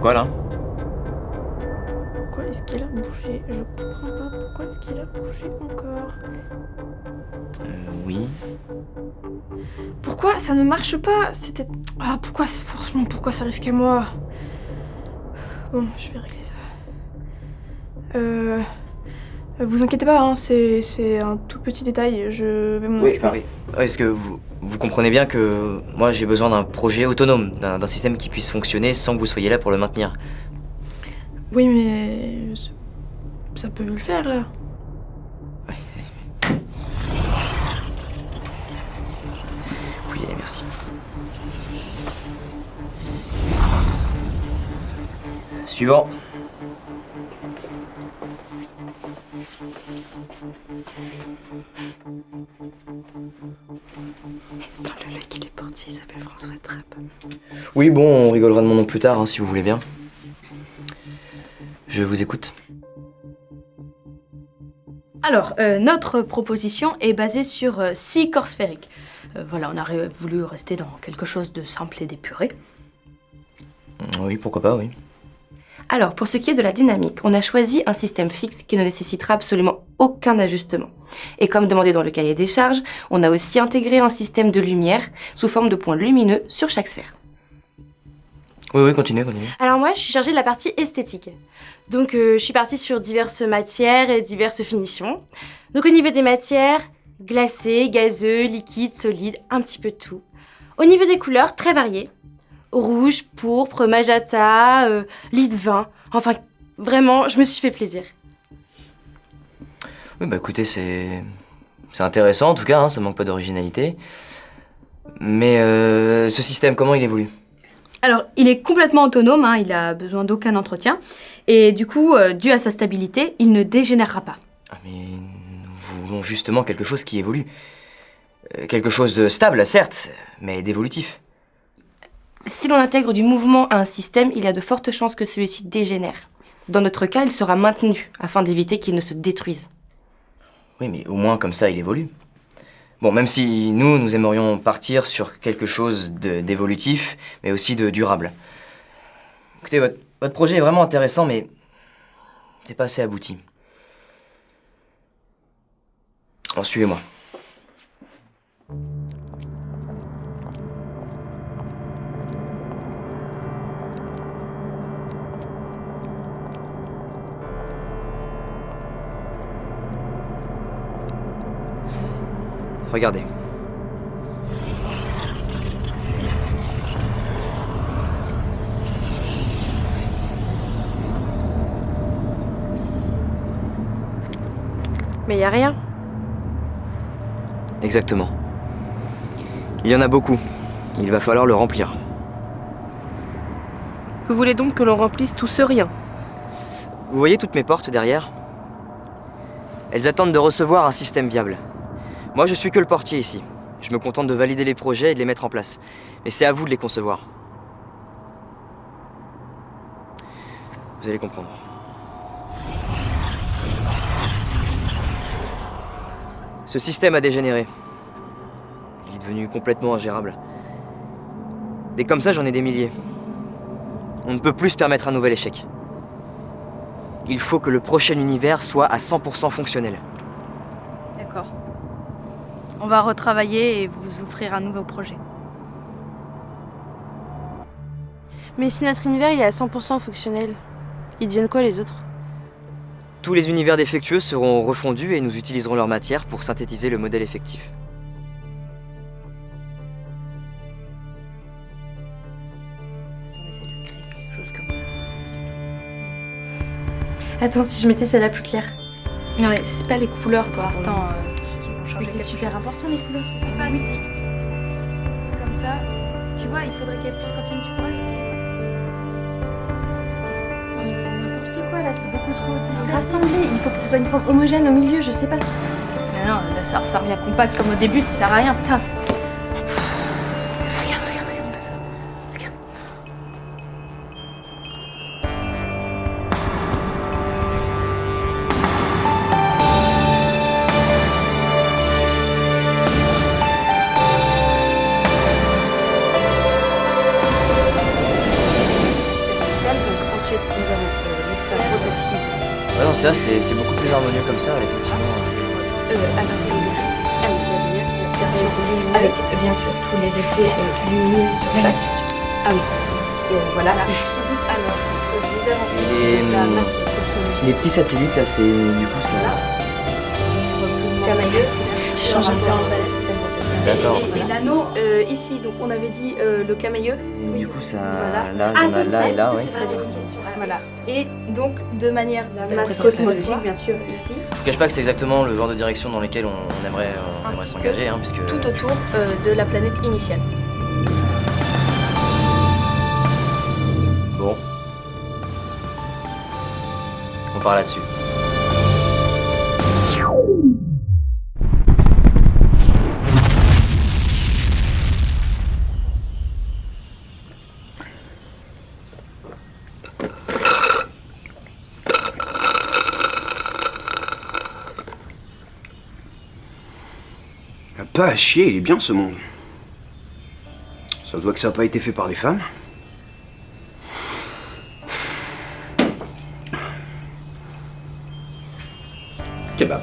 faites quoi là? Pourquoi est-ce qu'il a bougé? Je comprends pas. Pourquoi est-ce qu'il a bougé encore? Oui. Pourquoi ça ne marche pas? C'était... Ah, pourquoi, franchement, pourquoi ça arrive qu'à moi? Bon, je vais régler ça. Vous inquiétez pas, hein, c'est un tout petit détail, je vais m'en occuper. Oui. Est-ce que vous comprenez bien que moi j'ai besoin d'un projet autonome, d'un système qui puisse fonctionner sans que vous soyez là pour le maintenir? Oui, mais... ça peut le faire, là. Oui, merci. Suivant. Attends, le mec, il est portier, il s'appelle François Trappe. Oui, bon, on rigolera de mon nom plus tard, hein, si vous voulez bien. Je vous écoute. Alors, notre proposition est basée sur 6 corps sphériques. Voilà, on a voulu rester dans quelque chose de simple et d'épuré. Oui, pourquoi pas, oui. Alors, pour ce qui est de la dynamique, on a choisi un système fixe qui ne nécessitera absolument aucun ajustement. Et comme demandé dans le cahier des charges, on a aussi intégré un système de lumière sous forme de points lumineux sur chaque sphère. Oui, continuez. Alors moi, je suis chargée de la partie esthétique. Donc je suis partie sur diverses matières et diverses finitions. Donc au niveau des matières, glacé, gazeux, liquide, solide, un petit peu de tout. Au niveau des couleurs, très variées. Rouge, pourpre, magenta, lit de vin. Enfin, vraiment, je me suis fait plaisir. Oui, bah écoutez, c'est intéressant en tout cas, hein, ça manque pas d'originalité. Mais ce système, comment il évolue? Alors, il est complètement autonome, hein, il a besoin d'aucun entretien. Et du coup, dû à sa stabilité, il ne dégénérera pas. Ah, mais nous voulons justement quelque chose qui évolue. Quelque chose de stable, certes, mais d'évolutif. Si l'on intègre du mouvement à un système, il y a de fortes chances que celui-ci dégénère. Dans notre cas, il sera maintenu, afin d'éviter qu'il ne se détruise. Oui, mais au moins comme ça, il évolue. Bon, même si nous aimerions partir sur quelque chose d'évolutif, mais aussi de durable. Écoutez, votre projet est vraiment intéressant, mais c'est pas assez abouti. Alors, suivez-moi. Regardez. Mais y a rien. Exactement. Il y en a beaucoup. Il va falloir le remplir. Vous voulez donc que l'on remplisse tout ce rien? Vous voyez toutes mes portes derrière? Elles attendent de recevoir un système viable. Moi, je suis que le portier ici. Je me contente de valider les projets et de les mettre en place. Mais c'est à vous de les concevoir. Vous allez comprendre. Ce système a dégénéré. Il est devenu complètement ingérable. Des comme ça, j'en ai des milliers. On ne peut plus se permettre un nouvel échec. Il faut que le prochain univers soit à 100% fonctionnel. D'accord. On va retravailler et vous offrir un nouveau projet. Mais si notre univers il est à 100% fonctionnel, ils deviennent quoi les autres? Tous les univers défectueux seront refondus et nous utiliserons leur matière pour synthétiser le modèle effectif. On essaie de créer quelque chose comme ça. Attends, si je mettais celle-là plus claire. Non mais c'est pas les couleurs pour l'instant qui vont Mais changer. c'est super important les couleurs. C'est pas si. Comme ça, tu vois, il faudrait qu'elle puisse continuer, tu pourrais essayer. Oh, mais c'est n'importe quoi là, c'est beaucoup trop rassemblé. Il faut que ce soit une forme homogène au milieu, je sais pas. Mais non, là, ça revient compact comme au début, ça sert à rien. Putain, Regarde. ça, c'est beaucoup plus harmonieux comme ça, effectivement. Avec bien sûr tous les effets lumineux sur chaque. Ah oui. Voilà. Les petits satellites, là, c'est... Du coup, ça... Camailleux. J'ai changé un peu. D'accord. Et l'anneau, ici, donc on avait dit le camailleux. Et du coup, ça... Voilà. Là, il y en a là et là, ouais. Voilà. Et donc, de manière cosmologique, bien sûr, ici, Je vous cache pas que c'est exactement le genre de direction dans lesquelles on aimerait s'engager, hein, puisque... tout autour de la planète initiale. Bon. On part là-dessus. Pas à chier, il est bien ce monde. Ça se voit que ça n'a pas été fait par des femmes. Kebab.